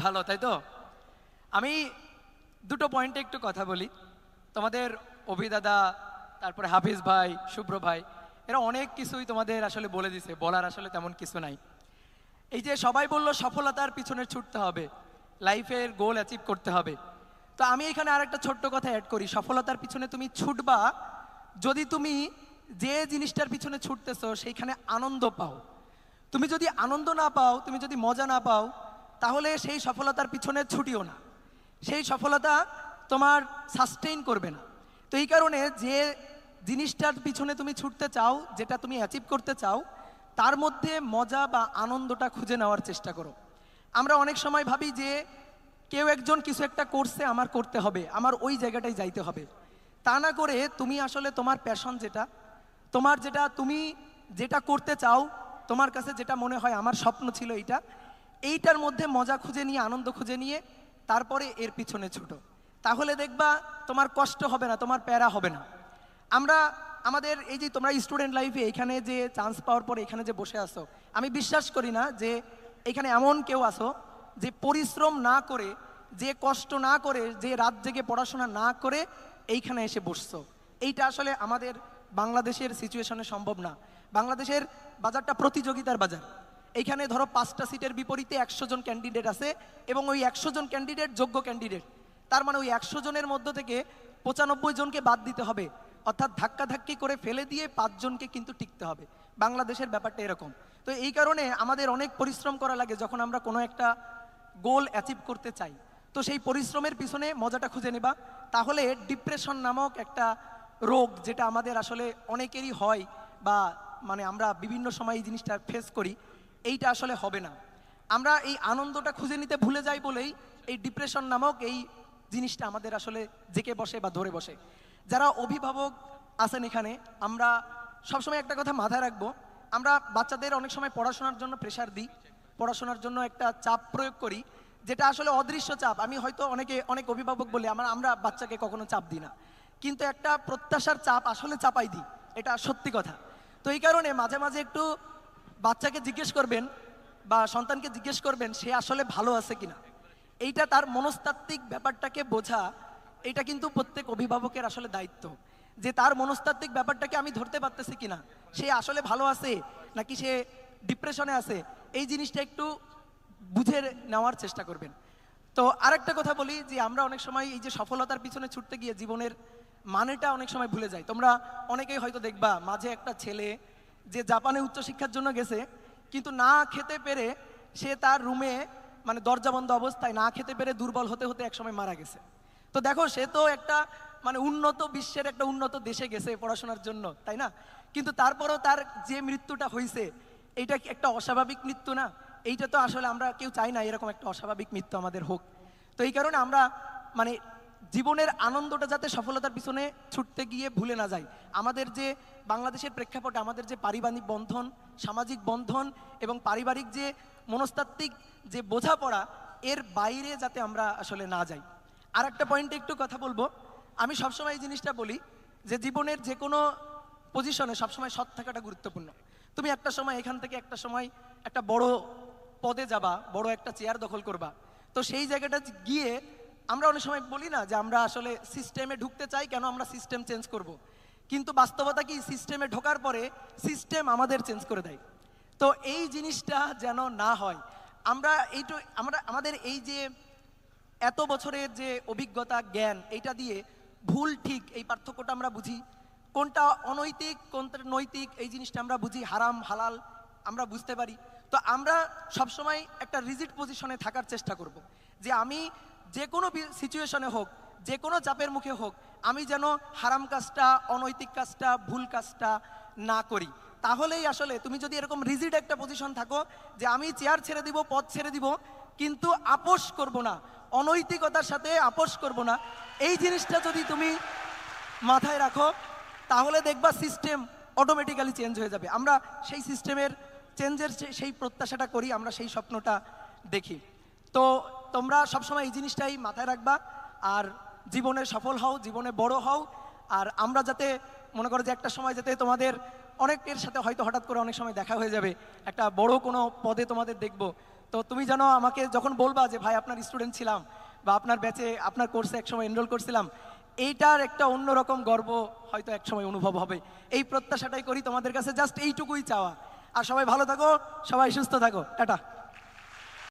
ভালো, তাই তো? আমি দুটো পয়েন্টে একটু কথা বলি। তোমাদের অভিদাদা, তারপরে হাফিজ ভাই, শুভ্র ভাই, এরা অনেক কিছুই তোমাদের আসলে বলে দিছে, বলার আসলে তেমন কিছু নাই। এই যে সবাই বলল সফলতার পিছনে ছুটতে হবে, লাইফের গোল অ্যাচিভ করতে হবে, তো আমি এখানে আর একটা ছোট্ট কথা অ্যাড করি। সফলতার পিছনে তুমি ছুটবা যদি তুমি যে জিনিসটার পিছনে ছুটতেছো সেইখানে আনন্দ পাও। তুমি যদি আনন্দ না পাও, তুমি যদি মজা না পাও, তাহলে সেই সফলতার পিছনে ছুটিও না, সেই সফলতা তোমার সাস্টেইন করবে না। তো এই কারণে যে জিনিসটার পিছনে তুমি ছুটতে চাও, যেটা তুমি অ্যাচিভ করতে চাও, তার মধ্যে মজা বা আনন্দটা খুঁজে নেওয়ার চেষ্টা করো। আমরা অনেক সময় ভাবি যে কেউ একজন কিছু একটা করছে, আমার করতে হবে, আমার ওই জায়গাটায় যাইতে হবে। তা না করে তুমি আসলে তোমার প্যাশন যেটা, তোমার যেটা, তুমি যেটা করতে চাও, তোমার কাছে যেটা মনে হয় আমার স্বপ্ন ছিল এইটা, এইটার মধ্যে মজা খুঁজে নিয়ে, আনন্দ খুঁজে নিয়ে তারপরে এর পিছনে ছুটো। তাহলে দেখবা তোমার কষ্ট হবে না, তোমার প্যারা হবে না। আমরা আমাদের এই যে তোমরা স্টুডেন্ট লাইফে এখানে যে চান্স পাওয়ার পরে এখানে যে বসে আসো, আমি বিশ্বাস করি না যে এখানে এমন কেউ আসো যে পরিশ্রম না করে, যে কষ্ট না করে, যে রাত জেগে পড়াশোনা না করে এইখানে এসে বসছো। এইটা আসলে আমাদের বাংলাদেশের সিচুয়েশনে সম্ভব না। বাংলাদেশের বাজারটা প্রতিযোগিতার বাজার। এইখানে ধরো 5টা সিটের বিপরীতে 100 জন ক্যান্ডিডেট আছে, এবং ওই 100 জন ক্যান্ডিডেট যোগ্য ক্যান্ডিডেট। তার মানে ওই 100 জনের মধ্য থেকে 95 জনকে বাদ দিতে হবে, অর্থাৎ ধাক্কাধাক্কি করে ফেলে দিয়ে 5 জনকে কিন্তু টিকতে হবে। বাংলাদেশের ব্যাপারটা এরকম। তো এই কারণে আমাদের অনেক পরিশ্রম করা লাগে যখন আমরা কোনো একটা গোল অ্যাচিভ করতে চাই। তো সেই পরিশ্রমের পিছনে মজাটা খুঁজে নেবা, তাহলে ডিপ্রেশন নামক একটা রোগ, যেটা আমাদের আসলে অনেকেরই হয়, বা মানে আমরা বিভিন্ন সময় এই জিনিসটা ফেস করি, এইটা আসলে হবে না। আমরা এই আনন্দটা খুঁজে নিতে ভুলে যাই বলেই এই ডিপ্রেশন নামক এই জিনিসটা আমাদের আসলে জেকে বসে বা ধরে বসে। যারা অভিভাবক আছেন এখানে, আমরা সবসময় একটা কথা মাথায় রাখবো, আমরা বাচ্চাদের অনেক সময় পড়াশোনার জন্য প্রেশার দিই, পড়াশোনার জন্য একটা চাপ প্রয়োগ করি, যেটা আসলে অদৃশ্য চাপ। আমি হয়তো অনেক অভিভাবক বলে আমরা বাচ্চাকে কখনো চাপ দিই না, কিন্তু একটা প্রত্যাশার চাপ আসলে চাপাই দিই, এটা সত্যি কথা। তো এই কারণে মাঝে মাঝে একটু বাচ্চাকে জিজ্ঞেস করবেন বা সন্তানকে জিজ্ঞেস করবেন সে আসলে ভালো আছে কিনা। এইটা তার মনস্তাত্ত্বিক ব্যাপারটাকে বোঝা, এটা কিন্তু প্রত্যেক অভিভাবকের আসলে দায়িত্ব, যে তার মনস্তাত্ত্বিক ব্যাপারটাকে আমি ধরতে পারতেছি কিনা, সে আসলে ভালো আছে নাকি সে ডিপ্রেশনে আছে, এই জিনিসটা একটু বুঝে নেওয়ার চেষ্টা করবেন। তো আরেকটা কথা বলি, যে আমরা অনেক সময় এই যে সফলতার পিছনে ছুটতে গিয়ে জীবনের মানেটা অনেক সময় ভুলে যাই। তোমরা অনেকেই হয়তো দেখবা মাঝে একটা ছেলে যে জাপানে উচ্চশিক্ষার জন্য গেছে, কিন্তু না খেতে পেরে সে তার রুমে মানে দরজা বন্ধ অবস্থায় না খেতে পেরে দুর্বল হতে হতে একসময় মারা গেছে। তো দেখো, সে তো একটা মানে উন্নত বিশ্বের একটা উন্নত দেশে গেছে পড়াশোনার জন্য, তাই না? কিন্তু তারপরও তার যে মৃত্যুটা হয়েছে, এইটা কি একটা অস্বাভাবিক মৃত্যু না? এইটা তো আসলে আমরা কেউ চাই না এরকম একটা অস্বাভাবিক মৃত্যু আমাদের হোক। তো এই কারণে আমরা মানে জীবনের আনন্দটা যাতে সফলতার পিছনে ছুটতে গিয়ে ভুলে না যাই, আমাদের যে বাংলাদেশের প্রেক্ষাপটে আমাদের যে পারিবারিক বন্ধন, সামাজিক বন্ধন এবং পারিবারিক যে মনস্তাত্ত্বিক যে বোঝাপড়া, এর বাইরে যাতে আমরা আসলে না যাই। আর একটা পয়েন্টে একটু কথা বলবো। আমি সবসময় এই জিনিসটা বলি যে জীবনের যে কোনো পজিশনে সবসময় সৎ থাকাটা গুরুত্বপূর্ণ। তুমি একটা সময় এখান থেকে একটা সময় একটা বড় পদে যাবা, বড় একটা চেয়ার দখল করবা, তো সেই জায়গাটা গিয়ে আমরা অনেক সময় বলি না যে আমরা আসলে সিস্টেমে ঢুকতে চাই, কেন আমরা সিস্টেম চেঞ্জ করব। কিন্তু বাস্তবতা কি, সিস্টেমে ঢোকার পরে সিস্টেম আমাদের চেঞ্জ করে দেয়। তো এই জিনিসটা যেন না হয়, আমরা আমাদের এই যে এত বছরের যে অভিজ্ঞতা, জ্ঞান, এইটা দিয়ে ভুল ঠিক এই পার্থক্যটা আমরা বুঝি, কোনটা অনৈতিক কোনটা নৈতিক এই জিনিসটা আমরা বুঝি, হারাম হালাল আমরা বুঝতে পারি। তো আমরা সবসময় একটা রিজিড পজিশনে থাকার চেষ্টা করব, যে আমি যে কোনো সিচুয়েশনে হোক, যে কোনো চাপের মুখে হোক, আমি যেন হারাম কাজটা, অনৈতিক কাজটা, ভুল কাজটা না করি। তাহলেই আসলে তুমি যদি এরকম রিজিড একটা পজিশন থাকো যে আমি চেয়ার ছেড়ে দিব, পদ ছেড়ে দিব, কিন্তু আপোষ করব না, অনৈতিকতার সাথে আপোষ করব না, এই জিনিসটা যদি তুমি মাথায় রাখো, তাহলে দেখবা সিস্টেম অটোমেটিক্যালি চেঞ্জ হয়ে যাবে। আমরা সেই সিস্টেমের চেঞ্জের সেই প্রত্যাশাটা করি, আমরা সেই স্বপ্নটা দেখি। তো তোমরা সবসময় এই জিনিসটাই মাথায় রাখবা, আর জীবনে সফল হও, জীবনে বড় হও। আর আমরা যাতে মনে করো যে একটা সময় যাতে তোমাদের অনেকের সাথে হয়তো হঠাৎ করে অনেক সময় দেখা হয়ে যাবে, একটা বড় কোনো পদে তোমাদের দেখবো, তো তুমি যেন আমাকে যখন বলবা যে ভাই আপনার স্টুডেন্ট ছিলাম বা আপনার ব্যাচে আপনার কোর্সে একসময় এনরোল করছিলাম, এইটার একটা অন্যরকম গর্ব হয়তো একসময় অনুভব হবে। এই প্রত্যাশাটাই করি তোমাদের কাছে, জাস্ট এইটুকুই চাওয়া। আর সবাই ভালো থাকো, সবাই সুস্থ থাকো, টাটা।